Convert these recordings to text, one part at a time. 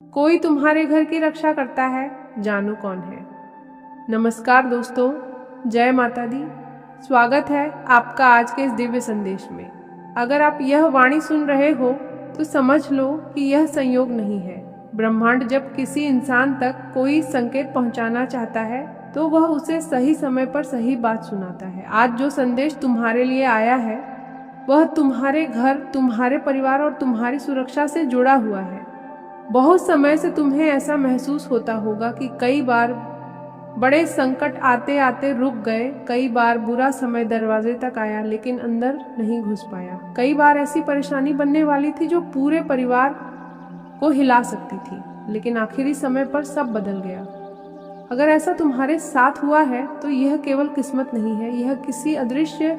कोई तुम्हारे घर की रक्षा करता है, जानो कौन है। नमस्कार दोस्तों, जय माता दी। स्वागत है आपका आज के इस दिव्य संदेश में। अगर आप यह वाणी सुन रहे हो तो समझ लो कि यह संयोग नहीं है। ब्रह्मांड जब किसी इंसान तक कोई संकेत पहुंचाना चाहता है तो वह उसे सही समय पर सही बात सुनाता है। आज जो संदेश तुम्हारे लिए आया है वह तुम्हारे घर, तुम्हारे परिवार और तुम्हारी सुरक्षा से जुड़ा हुआ है। बहुत समय से तुम्हें ऐसा महसूस होता होगा कि कई बार बड़े संकट आते आते रुक गए, कई बार बुरा समय दरवाजे तक आया लेकिन अंदर नहीं घुस पाया। कई बार ऐसी परेशानी बनने वाली थी जो पूरे परिवार को हिला सकती थी, लेकिन आखिरी समय पर सब बदल गया। अगर ऐसा तुम्हारे साथ हुआ है तो यह केवल किस्मत नहीं है, यह किसी अदृश्य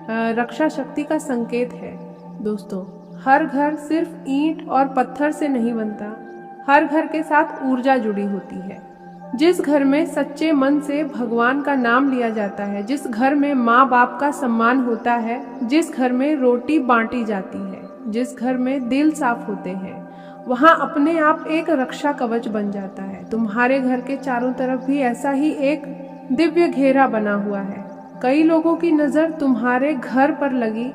रक्षा शक्ति का संकेत है। दोस्तों, हर घर सिर्फ ईंट और पत्थर से नहीं बनता, हर घर के साथ ऊर्जा जुड़ी होती है। जिस घर में सच्चे मन से भगवान का नाम लिया जाता है, जिस घर में माँ बाप का सम्मान होता है, जिस घर में रोटी बांटी जाती है, जिस घर में दिल साफ होते हैं, वहाँ अपने आप एक रक्षा कवच बन जाता है। तुम्हारे घर के चारों तरफ भी ऐसा ही एक दिव्य घेरा बना हुआ है। कई लोगों की नज़र तुम्हारे घर पर लगी,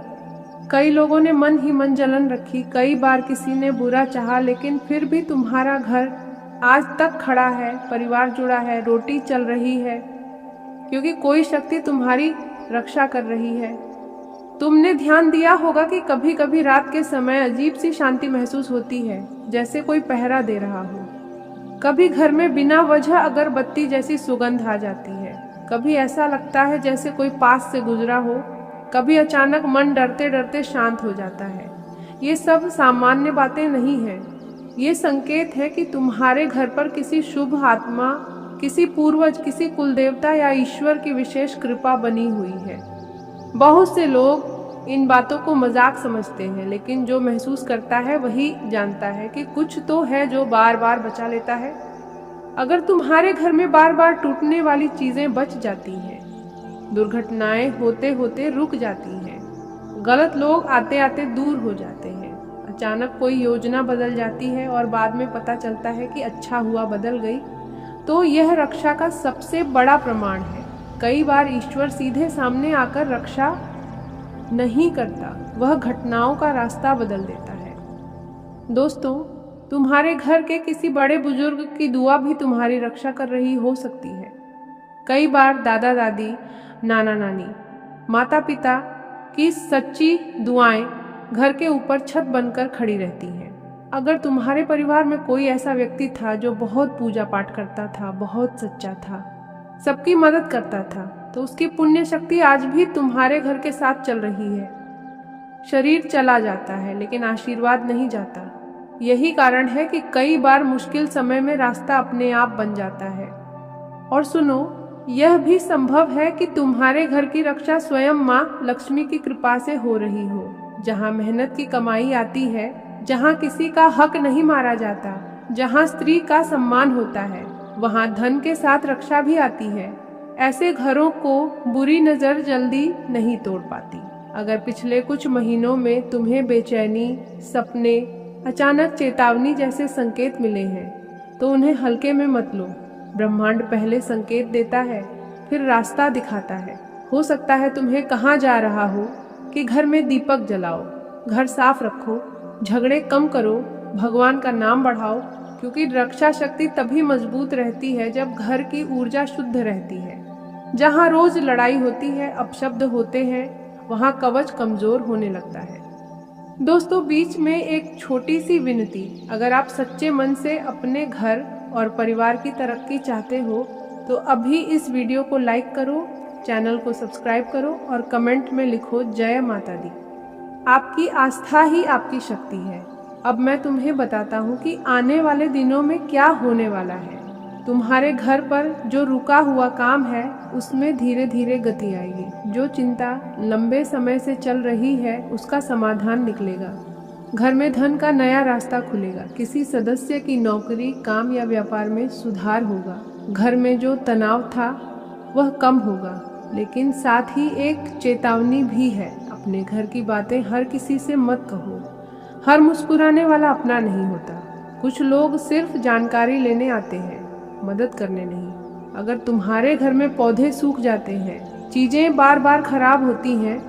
कई लोगों ने मन ही मन जलन रखी, कई बार किसी ने बुरा चाहा, लेकिन फिर भी तुम्हारा घर आज तक खड़ा है, परिवार जुड़ा है, रोटी चल रही है, क्योंकि कोई शक्ति तुम्हारी रक्षा कर रही है। तुमने ध्यान दिया होगा कि कभी कभी रात के समय अजीब सी शांति महसूस होती है, जैसे कोई पहरा दे रहा हो। कभी घर में बिना वजह अगरबत्ती जैसी सुगंध आ जाती है, कभी ऐसा लगता है जैसे कोई पास से गुजरा हो, कभी अचानक मन डरते डरते शांत हो जाता है। ये सब सामान्य बातें नहीं हैं, ये संकेत है कि तुम्हारे घर पर किसी शुभ आत्मा, किसी पूर्वज, किसी कुलदेवता या ईश्वर की विशेष कृपा बनी हुई है। बहुत से लोग इन बातों को मजाक समझते हैं, लेकिन जो महसूस करता है वही जानता है कि कुछ तो है जो बार बार बचा लेता है। अगर तुम्हारे घर में बार बार टूटने वाली चीजें बच जाती हैं, दुर्घटनाएं होते होते रुक जाती हैं, गलत लोग आते आते दूर हो जाते हैं, अचानक कोई योजना बदल जाती है और बाद में पता चलता है कि अच्छा हुआ बदल गई, तो यह रक्षा का सबसे बड़ा प्रमाण है। कई बार ईश्वर सीधे सामने आकर रक्षा नहीं करता, वह घटनाओं का रास्ता बदल देता है। दोस्तों, तुम्हारे घर के किसी बड़े बुजुर्ग की दुआ भी तुम्हारी रक्षा कर रही हो सकती है। कई बार दादा दादी, नाना नानी, माता पिता की सच्ची दुआएं घर के ऊपर छत बनकर खड़ी रहती हैं। अगर तुम्हारे परिवार में कोई ऐसा व्यक्ति था जो बहुत पूजा पाठ करता था, बहुत सच्चा था, सबकी मदद करता था, तो उसकी पुण्य शक्ति आज भी तुम्हारे घर के साथ चल रही है। शरीर चला जाता है लेकिन आशीर्वाद नहीं जाता। यही कारण है कि कई बार मुश्किल समय में रास्ता अपने आप बन जाता है। और सुनो, यह भी संभव है कि तुम्हारे घर की रक्षा स्वयं माँ लक्ष्मी की कृपा से हो रही हो। जहाँ मेहनत की कमाई आती है, जहाँ किसी का हक नहीं मारा जाता, जहाँ स्त्री का सम्मान होता है, वहाँ धन के साथ रक्षा भी आती है। ऐसे घरों को बुरी नजर जल्दी नहीं तोड़ पाती। अगर पिछले कुछ महीनों में तुम्हें बेचैनी, सपने, अचानक चेतावनी जैसे संकेत मिले हैं तो उन्हें हल्के में मत लो। ब्रह्मांड पहले संकेत देता है, फिर रास्ता दिखाता है। हो सकता है तुम्हें कहाँ जा रहा हो कि घर में दीपक जलाओ, घर साफ रखो, झगड़े कम करो, भगवान का नाम बढ़ाओ, क्योंकि रक्षा शक्ति तभी मजबूत रहती है जब घर की ऊर्जा शुद्ध रहती है। जहाँ रोज लड़ाई होती है, अपशब्द होते हैं, वहाँ कवच कमजोर होने लगता है। दोस्तों, बीच में एक छोटी सी विनती, अगर आप सच्चे मन से अपने घर और परिवार की तरक्की चाहते हो तो अभी इस वीडियो को लाइक करो, चैनल को सब्सक्राइब करो और कमेंट में लिखो जय माता दी। आपकी आस्था ही आपकी शक्ति है। अब मैं तुम्हें बताता हूँ कि आने वाले दिनों में क्या होने वाला है। तुम्हारे घर पर जो रुका हुआ काम है उसमें धीरे धीरे गति आएगी। जो चिंता लंबे समय से चल रही है उसका समाधान निकलेगा। घर में धन का नया रास्ता खुलेगा। किसी सदस्य की नौकरी, काम या व्यापार में सुधार होगा। घर में जो तनाव था वह कम होगा। लेकिन साथ ही एक चेतावनी भी है, अपने घर की बातें हर किसी से मत कहो। हर मुस्कुराने वाला अपना नहीं होता। कुछ लोग सिर्फ जानकारी लेने आते हैं, मदद करने नहीं। अगर तुम्हारे घर में पौधे सूख जाते हैं, चीजें बार बार खराब होती हैं,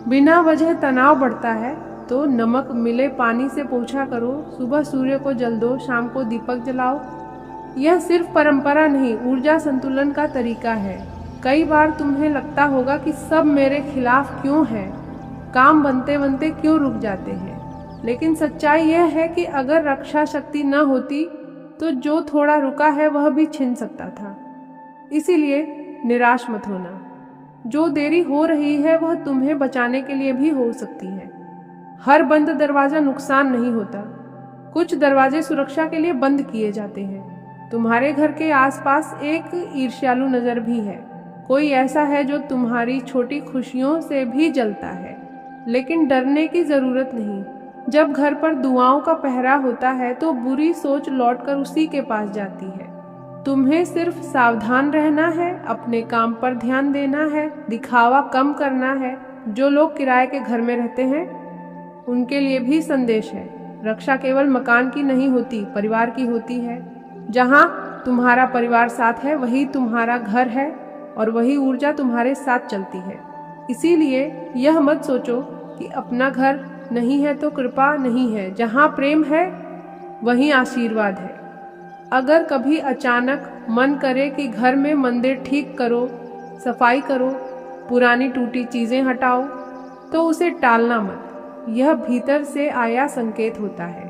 बिना वजह तनाव बढ़ता है, तो नमक मिले पानी से पोछा करो, सुबह सूर्य को जल दो, शाम को दीपक जलाओ। यह सिर्फ परंपरा नहीं, ऊर्जा संतुलन का तरीका है। कई बार तुम्हें लगता होगा कि सब मेरे खिलाफ क्यों है, काम बनते बनते क्यों रुक जाते हैं, लेकिन सच्चाई यह है कि अगर रक्षा शक्ति न होती तो जो थोड़ा रुका है वह भी छिन सकता था। इसीलिए निराश मत होना। जो देरी हो रही है वह तुम्हें बचाने के लिए भी हो सकती है। हर बंद दरवाजा नुकसान नहीं होता, कुछ दरवाजे सुरक्षा के लिए बंद किए जाते हैं। तुम्हारे घर के आसपास एक ईर्ष्यालु नजर भी है, कोई ऐसा है जो तुम्हारी छोटी खुशियों से भी जलता है। लेकिन डरने की जरूरत नहीं। जब घर पर दुआओं का पहरा होता है तो बुरी सोच लौटकर उसी के पास जाती है। तुम्हें सिर्फ सावधान रहना है, अपने काम पर ध्यान देना है, दिखावा कम करना है। जो लोग किराए के घर में रहते हैं उनके लिए भी संदेश है, रक्षा केवल मकान की नहीं होती, परिवार की होती है। जहाँ तुम्हारा परिवार साथ है वही तुम्हारा घर है और वही ऊर्जा तुम्हारे साथ चलती है। इसीलिए यह मत सोचो कि अपना घर नहीं है तो कृपा नहीं है। जहाँ प्रेम है वहीं आशीर्वाद है। अगर कभी अचानक मन करे कि घर में मंदिर ठीक करो, सफाई करो, पुरानी टूटी चीजें हटाओ, तो उसे टालना मत। यह भीतर से आया संकेत होता है।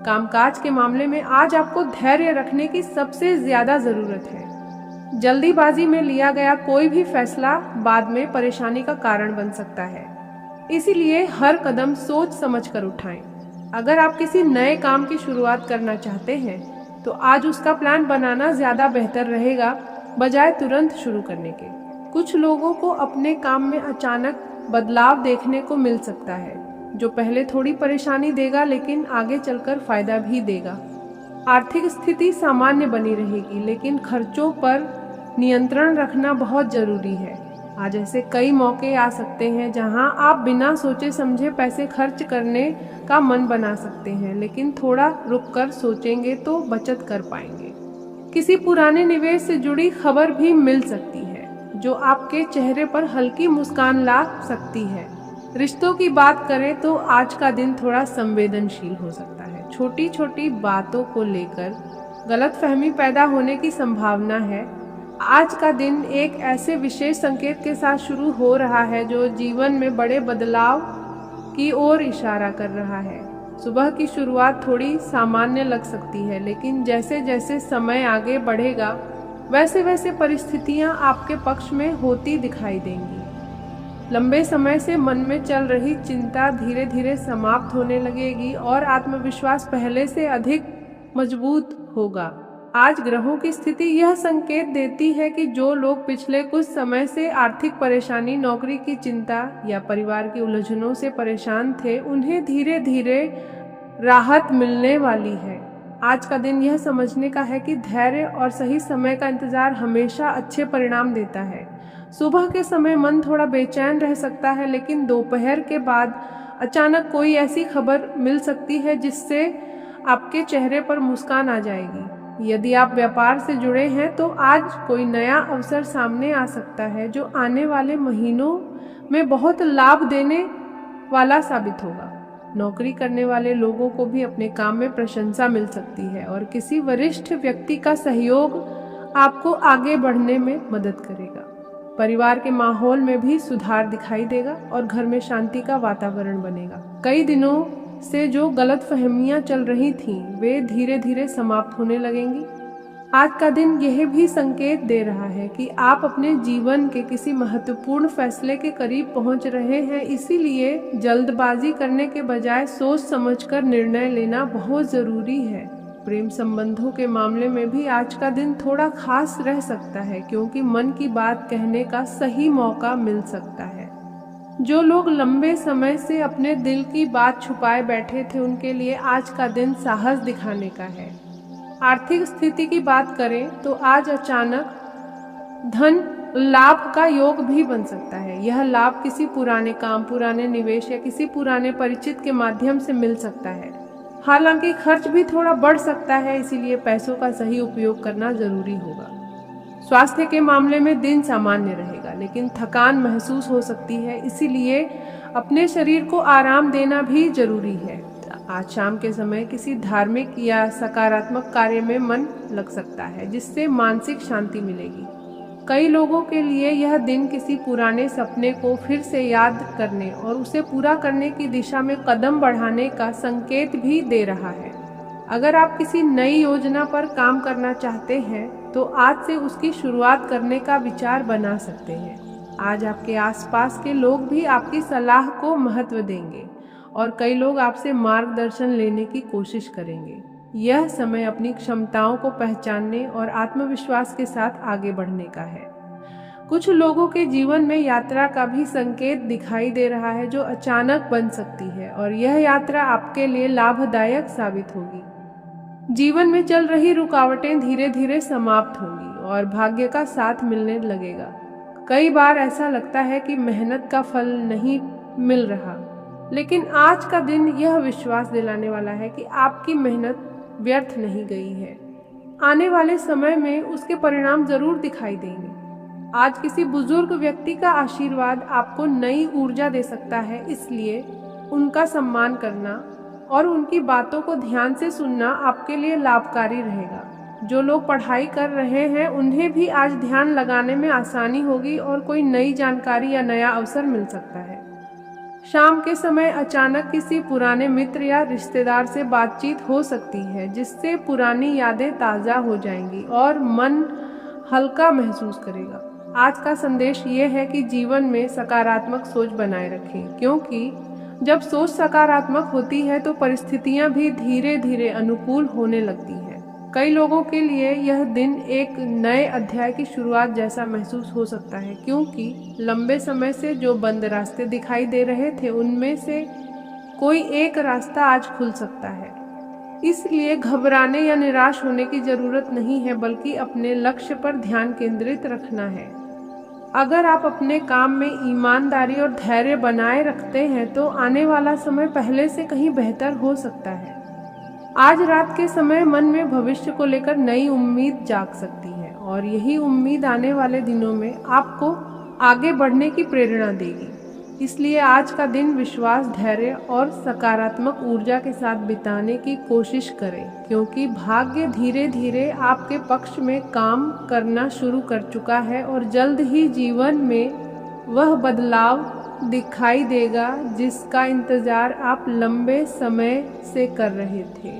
कामकाज के मामले में आज आपको धैर्य रखने की सबसे ज्यादा जरूरत है। जल्दीबाजी में लिया गया कोई भी फैसला बाद में परेशानी का कारण बन सकता है। इसीलिए हर कदम सोच समझ कर उठाएं। अगर आप किसी नए काम की शुरुआत करना चाहते हैं तो आज उसका प्लान बनाना ज्यादा बेहतर रहेगा बजाय तुरंत शुरू करने के। कुछ लोगों को अपने काम में अचानक बदलाव देखने को मिल सकता है, जो पहले थोड़ी परेशानी देगा लेकिन आगे चलकर फायदा भी देगा। आर्थिक स्थिति सामान्य बनी रहेगी, लेकिन खर्चों पर नियंत्रण रखना बहुत जरूरी है। आज ऐसे कई मौके आ सकते हैं जहां आप बिना सोचे समझे पैसे खर्च करने का मन बना सकते हैं, लेकिन थोड़ा रुककर सोचेंगे तो बचत कर पाएंगे। किसी पुराने निवेश से जुड़ी खबर भी मिल सकती है जो आपके चेहरे पर हल्की मुस्कान ला सकती है। रिश्तों की बात करें तो आज का दिन थोड़ा संवेदनशील हो सकता है। छोटी छोटी बातों को लेकर गलतफहमी पैदा होने की संभावना है। आज का दिन एक ऐसे विशेष संकेत के साथ शुरू हो रहा है जो जीवन में बड़े बदलाव की ओर इशारा कर रहा है। सुबह की शुरुआत थोड़ी सामान्य लग सकती है, लेकिन जैसे जैसे समय आगे बढ़ेगा वैसे वैसे परिस्थितियां आपके पक्ष में होती दिखाई देंगी। लंबे समय से मन में चल रही चिंता धीरे धीरे समाप्त होने लगेगी और आत्मविश्वास पहले से अधिक मजबूत होगा। आज ग्रहों की स्थिति यह संकेत देती है कि जो लोग पिछले कुछ समय से आर्थिक परेशानी, नौकरी की चिंता या परिवार की उलझनों से परेशान थे, उन्हें धीरे धीरे राहत मिलने वाली है। आज का दिन यह समझने का है कि धैर्य और सही समय का इंतजार हमेशा अच्छे परिणाम देता है। सुबह के समय मन थोड़ा बेचैन रह सकता है, लेकिन दोपहर के बाद अचानक कोई ऐसी खबर मिल सकती है जिससे आपके चेहरे पर मुस्कान आ जाएगी। यदि आप व्यापार से जुड़े हैं तो आज कोई नया अवसर सामने आ सकता है जो आने वाले महीनों में बहुत लाभ देने वाला साबित होगा। नौकरी करने वाले लोगों को भी अपने काम में प्रशंसा मिल सकती है और किसी वरिष्ठ व्यक्ति का सहयोग आपको आगे बढ़ने में मदद करेगा। परिवार के माहौल में भी सुधार दिखाई देगा और घर में शांति का वातावरण बनेगा। कई दिनों से जो गलतफहमियां चल रही थीं, वे धीरे धीरे समाप्त होने लगेंगी। आज का दिन यह भी संकेत दे रहा है कि आप अपने जीवन के किसी महत्वपूर्ण फैसले के करीब पहुंच रहे हैं। इसीलिए जल्दबाजी करने के बजाय सोच समझकर निर्णय लेना बहुत जरूरी है। प्रेम संबंधों के मामले में भी आज का दिन थोड़ा खास रह सकता है, क्योंकि मन की बात कहने का सही मौका मिल सकता है। जो लोग लंबे समय से अपने दिल की बात छुपाए बैठे थे, उनके लिए आज का दिन साहस दिखाने का है। आर्थिक स्थिति की बात करें तो आज अचानक धन लाभ का योग भी बन सकता है। यह लाभ किसी पुराने काम, पुराने निवेश या किसी पुराने परिचित के माध्यम से मिल सकता है। हालांकि खर्च भी थोड़ा बढ़ सकता है, इसीलिए पैसों का सही उपयोग करना जरूरी होगा। स्वास्थ्य के मामले में दिन सामान्य रहेगा, लेकिन थकान महसूस हो सकती है, इसीलिए अपने शरीर को आराम देना भी जरूरी है। आज शाम के समय किसी धार्मिक या सकारात्मक कार्य में मन लग सकता है, जिससे मानसिक शांति मिलेगी। कई लोगों के लिए यह दिन किसी पुराने सपने को फिर से याद करने और उसे पूरा करने की दिशा में कदम बढ़ाने का संकेत भी दे रहा है। अगर आप किसी नई योजना पर काम करना चाहते हैं तो आज से उसकी शुरुआत करने का विचार बना सकते हैं। आज आपके आसपास के लोग भी आपकी सलाह को महत्व देंगे और कई लोग आपसे मार्गदर्शन लेने की कोशिश करेंगे। यह समय अपनी क्षमताओं को पहचानने और आत्मविश्वास के साथ आगे बढ़ने का है। कुछ लोगों के जीवन में यात्रा का भी संकेत दिखाई दे रहा है, जो अचानक बन सकती है और यह यात्रा आपके लिए लाभदायक साबित होगी। जीवन में चल रही रुकावटें धीरे धीरे समाप्त होंगी और भाग्य का साथ मिलने लगेगा। कई बार ऐसा लगता है कि मेहनत का फल नहीं मिल रहा, लेकिन आज का दिन यह विश्वास दिलाने वाला है कि आपकी मेहनत व्यर्थ नहीं गई है। आने वाले समय में उसके परिणाम जरूर दिखाई देंगे। आज किसी बुजुर्ग व्यक्ति का आशीर्वाद आपको नई ऊर्जा दे सकता है, इसलिए उनका सम्मान करना और उनकी बातों को ध्यान से सुनना आपके लिए लाभकारी रहेगा। जो लोग पढ़ाई कर रहे हैं उन्हें भी आज ध्यान लगाने में आसानी होगी और कोई नई जानकारी या नया अवसर मिल सकता है। शाम के समय अचानक किसी पुराने मित्र या रिश्तेदार से बातचीत हो सकती है, जिससे पुरानी यादें ताज़ा हो जाएंगी और मन हल्का महसूस करेगा। आज का संदेश ये है कि जीवन में सकारात्मक सोच बनाए रखें, क्योंकि जब सोच सकारात्मक होती है तो परिस्थितियां भी धीरे धीरे अनुकूल होने लगती हैं। कई लोगों के लिए यह दिन एक नए अध्याय की शुरुआत जैसा महसूस हो सकता है, क्योंकि लंबे समय से जो बंद रास्ते दिखाई दे रहे थे उनमें से कोई एक रास्ता आज खुल सकता है। इसलिए घबराने या निराश होने की जरूरत नहीं है, बल्कि अपने लक्ष्य पर ध्यान केंद्रित रखना है। अगर आप अपने काम में ईमानदारी और धैर्य बनाए रखते हैं तो आने वाला समय पहले से कहीं बेहतर हो सकता है। आज रात के समय मन में भविष्य को लेकर नई उम्मीद जाग सकती है और यही उम्मीद आने वाले दिनों में आपको आगे बढ़ने की प्रेरणा देगी। इसलिए आज का दिन विश्वास, धैर्य और सकारात्मक ऊर्जा के साथ बिताने की कोशिश करें, क्योंकि भाग्य धीरे धीरे आपके पक्ष में काम करना शुरू कर चुका है और जल्द ही जीवन में वह बदलाव दिखाई देगा जिसका इंतजार आप लंबे समय से कर रहे थे।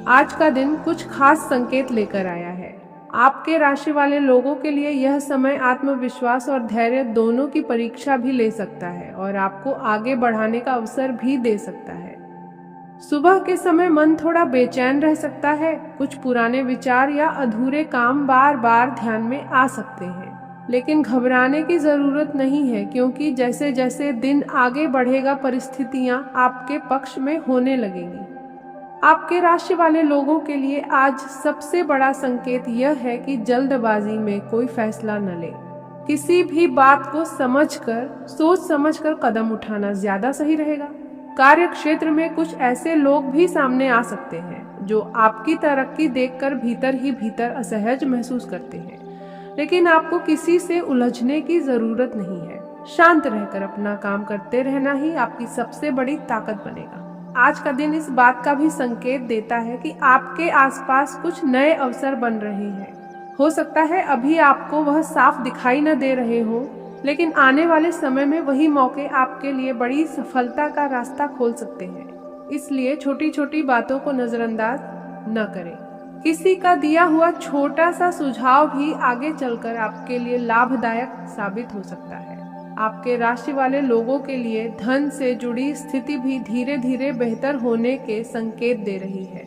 आज का दिन कुछ खास संकेत लेकर आया है। आपके राशि वाले लोगों के लिए यह समय आत्मविश्वास और धैर्य दोनों की परीक्षा भी ले सकता है और आपको आगे बढ़ाने का अवसर भी दे सकता है। सुबह के समय मन थोड़ा बेचैन रह सकता है। कुछ पुराने विचार या अधूरे काम बार बार ध्यान में आ सकते हैं, लेकिन घबराने की जरूरत नहीं है, क्योंकि जैसे जैसे दिन आगे बढ़ेगा परिस्थितियां आपके पक्ष में होने लगेंगी। आपके राशि वाले लोगों के लिए आज सबसे बड़ा संकेत यह है कि जल्दबाजी में कोई फैसला न लें। किसी भी बात को सोच समझकर कदम उठाना ज्यादा सही रहेगा। कार्य क्षेत्र में कुछ ऐसे लोग भी सामने आ सकते हैं जो आपकी तरक्की देखकर भीतर ही भीतर असहज महसूस करते हैं, लेकिन आपको किसी से उलझने की जरूरत नहीं है। शांत रहकर अपना काम करते रहना ही आपकी सबसे बड़ी ताकत बनेगा। आज का दिन इस बात का भी संकेत देता है कि आपके आसपास कुछ नए अवसर बन रहे हैं। हो सकता है अभी आपको वह साफ दिखाई न दे रहे हो, लेकिन आने वाले समय में वही मौके आपके लिए बड़ी सफलता का रास्ता खोल सकते हैं। इसलिए छोटी छोटी बातों को नजरअंदाज न करें। किसी का दिया हुआ छोटा सा सुझाव भी आगे चलकर आपके लिए लाभदायक साबित हो सकता है। आपके राशि वाले लोगों के लिए धन से जुड़ी स्थिति भी धीरे धीरे बेहतर होने के संकेत दे रही है।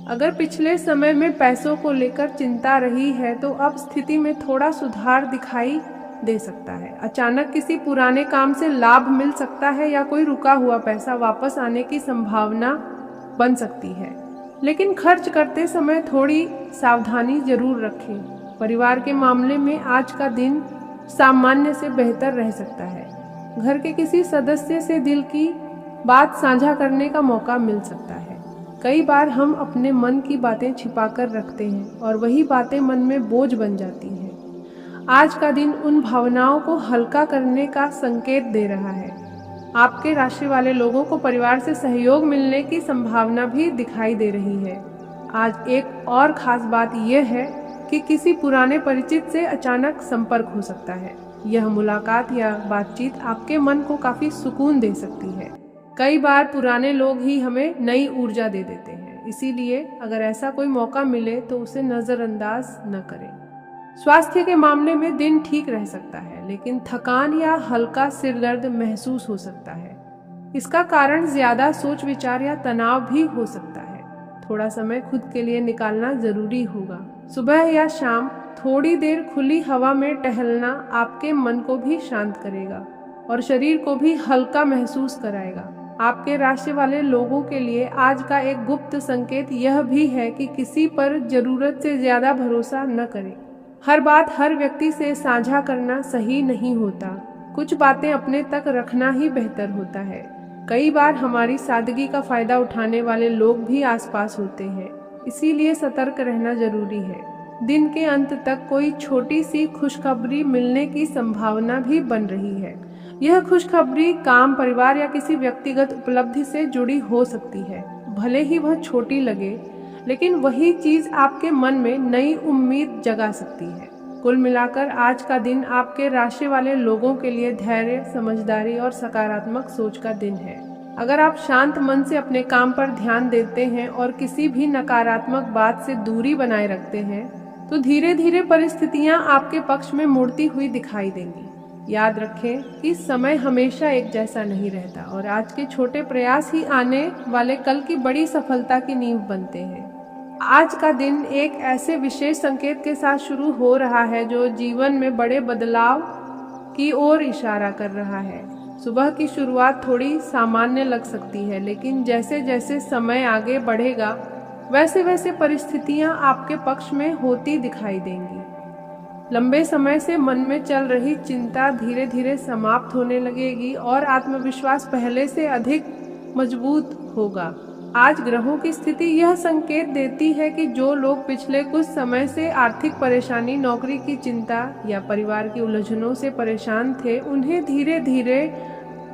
अगर पिछले समय में पैसों को लेकर चिंता रही है तो अब स्थिति में थोड़ा सुधार दिखाई दे सकता है। अचानक किसी पुराने काम से लाभ मिल सकता है या कोई रुका हुआ पैसा वापस आने की संभावना बन सकती है, लेकिन खर्च करते समय थोड़ी सावधानी जरूर रखें। परिवार के मामले में आज का दिन सामान्य से बेहतर रह सकता है। घर के किसी सदस्य से दिल की बात साझा करने का मौका मिल सकता है। कई बार हम अपने मन की बातें छिपाकर रखते हैं और वही बातें मन में बोझ बन जाती हैं। आज का दिन उन भावनाओं को हल्का करने का संकेत दे रहा है। आपके राशि वाले लोगों को परिवार से सहयोग मिलने की संभावना भी दिखाई दे रही है। आज एक और खास बात यह है कि किसी पुराने परिचित से अचानक संपर्क हो सकता है। यह मुलाकात या बातचीत आपके मन को काफी सुकून दे सकती है। कई बार पुराने लोग ही हमें नई ऊर्जा दे देते हैं, इसीलिए अगर ऐसा कोई मौका मिले तो उसे नजरअंदाज न करें। स्वास्थ्य के मामले में दिन ठीक रह सकता है, लेकिन थकान या हल्का सिर दर्द महसूस हो सकता है। इसका कारण ज्यादा सोच विचार या तनाव भी हो सकता है। थोड़ा समय खुद के लिए निकालना जरूरी होगा। सुबह या शाम थोड़ी देर खुली हवा में टहलना आपके मन को भी शांत करेगा और शरीर को भी हल्का महसूस कराएगा। आपके राशि वाले लोगों के लिए आज का एक गुप्त संकेत यह भी है कि किसी पर जरूरत से ज्यादा भरोसा न करें। हर बात हर व्यक्ति से साझा करना सही नहीं होता। कुछ बातें अपने तक रखना ही बेहतर होता है। कई बार हमारी सादगी का फायदा उठाने वाले लोग भी आसपास होते हैं, इसीलिए सतर्क रहना जरूरी है। दिन के अंत तक कोई छोटी सी खुशखबरी मिलने की संभावना भी बन रही है। यह खुशखबरी काम, परिवार या किसी व्यक्तिगत उपलब्धि से जुड़ी हो सकती है। भले ही वह छोटी लगे, लेकिन वही चीज आपके मन में नई उम्मीद जगा सकती है। कुल मिलाकर आज का दिन आपके राशि वाले लोगों के लिए धैर्य, समझदारी और सकारात्मक सोच का दिन है। अगर आप शांत मन से अपने काम पर ध्यान देते हैं और किसी भी नकारात्मक बात से दूरी बनाए रखते हैं, तो धीरे धीरे परिस्थितियां आपके पक्ष में मुड़ती हुई दिखाई देंगी। याद रखें कि समय हमेशा एक जैसा नहीं रहता और आज के छोटे प्रयास ही आने वाले कल की बड़ी सफलता की नींव बनते हैं। आज का दिन एक ऐसे विशेष संकेत के साथ शुरू हो रहा है जो जीवन में बड़े बदलाव की ओर इशारा कर रहा है। सुबह की शुरुआत थोड़ी सामान्य लग सकती है, लेकिन जैसे जैसे समय आगे बढ़ेगा वैसे वैसे परिस्थितियां आपके पक्ष में होती दिखाई देंगी। लंबे समय से मन में चल रही चिंता धीरे धीरे समाप्त होने लगेगी और आत्मविश्वास पहले से अधिक मजबूत होगा। आज ग्रहों की स्थिति यह संकेत देती है कि जो लोग पिछले कुछ समय से आर्थिक परेशानी, नौकरी की चिंता या परिवार की उलझनों से परेशान थे, उन्हें धीरे धीरे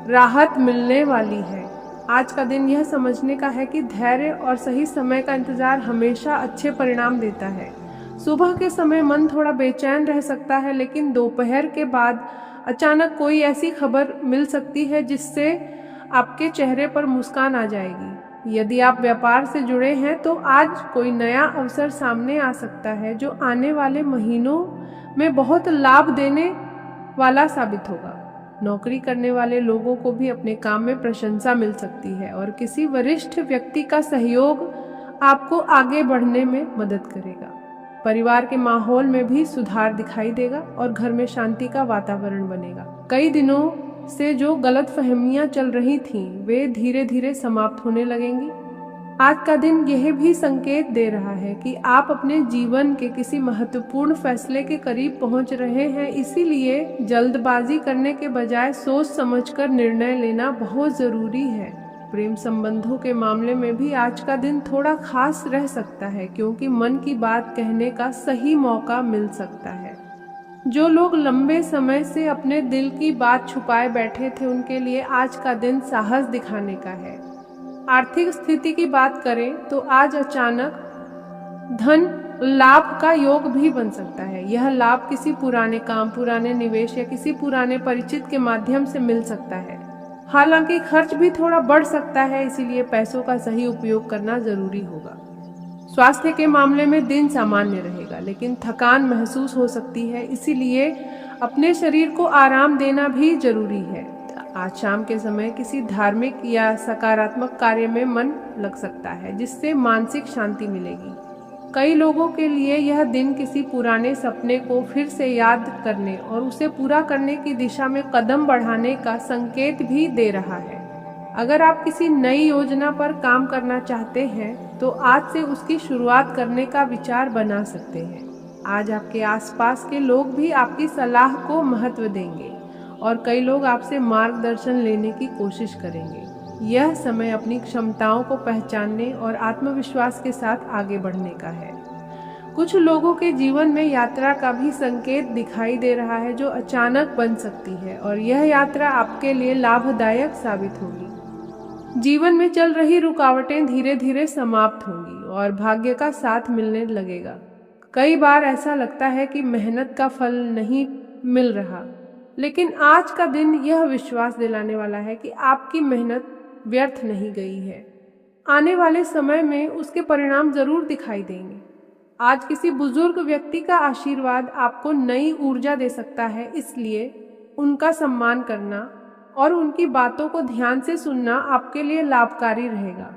राहत मिलने वाली है। आज का दिन यह समझने का है कि धैर्य और सही समय का इंतजार हमेशा अच्छे परिणाम देता है। सुबह के समय मन थोड़ा बेचैन रह सकता है, लेकिन दोपहर के बाद अचानक कोई ऐसी खबर मिल सकती है जिससे आपके चेहरे पर मुस्कान आ जाएगी। यदि आप व्यापार से जुड़े हैं तो आज कोई नया अवसर सामने आ सकता है जो आने वाले महीनों में बहुत लाभ देने वाला साबित होगा। नौकरी करने वाले लोगों को भी अपने काम में प्रशंसा मिल सकती है और किसी वरिष्ठ व्यक्ति का सहयोग आपको आगे बढ़ने में मदद करेगा। परिवार के माहौल में भी सुधार दिखाई देगा और घर में शांति का वातावरण बनेगा। कई दिनों से जो गलतफहमियां चल रही थीं, वे धीरे धीरे समाप्त होने लगेंगी। आज का दिन यह भी संकेत दे रहा है कि आप अपने जीवन के किसी महत्वपूर्ण फैसले के करीब पहुंच रहे हैं, इसीलिए जल्दबाजी करने के बजाय सोच समझकर निर्णय लेना बहुत जरूरी है। प्रेम संबंधों के मामले में भी आज का दिन थोड़ा खास रह सकता है, क्योंकि मन की बात कहने का सही मौका मिल सकता है। जो लोग लंबे समय से अपने दिल की बात छुपाए बैठे थे, उनके लिए आज का दिन साहस दिखाने का है। आर्थिक स्थिति की बात करें तो आज अचानक धन लाभ का योग भी बन सकता है। यह लाभ किसी पुराने काम, पुराने निवेश या किसी पुराने परिचित के माध्यम से मिल सकता है। हालांकि खर्च भी थोड़ा बढ़ सकता है, इसीलिए पैसों का सही उपयोग करना जरूरी होगा। स्वास्थ्य के मामले में दिन सामान्य रहेगा, लेकिन थकान महसूस हो सकती है, इसीलिए अपने शरीर को आराम देना भी जरूरी है। आज शाम के समय किसी धार्मिक या सकारात्मक कार्य में मन लग सकता है, जिससे मानसिक शांति मिलेगी। कई लोगों के लिए यह दिन किसी पुराने सपने को फिर से याद करने और उसे पूरा करने की दिशा में कदम बढ़ाने का संकेत भी दे रहा है। अगर आप किसी नई योजना पर काम करना चाहते हैं तो आज से उसकी शुरुआत करने का विचार बना सकते हैं। आज आपके आसपास के लोग भी आपकी सलाह को महत्व देंगे और कई लोग आपसे मार्गदर्शन लेने की कोशिश करेंगे। यह समय अपनी क्षमताओं को पहचानने और आत्मविश्वास के साथ आगे बढ़ने का है। कुछ लोगों के जीवन में यात्रा का भी संकेत दिखाई दे रहा है जो अचानक बन सकती है, और यह यात्रा आपके लिए लाभदायक साबित होगी। जीवन में चल रही रुकावटें धीरे धीरे समाप्त होंगी और भाग्य का साथ मिलने लगेगा। कई बार ऐसा लगता है कि मेहनत का फल नहीं मिल रहा, लेकिन आज का दिन यह विश्वास दिलाने वाला है कि आपकी मेहनत व्यर्थ नहीं गई है। आने वाले समय में उसके परिणाम जरूर दिखाई देंगे। आज किसी बुजुर्ग व्यक्ति का आशीर्वाद आपको नई ऊर्जा दे सकता है, इसलिए उनका सम्मान करना और उनकी बातों को ध्यान से सुनना आपके लिए लाभकारी रहेगा।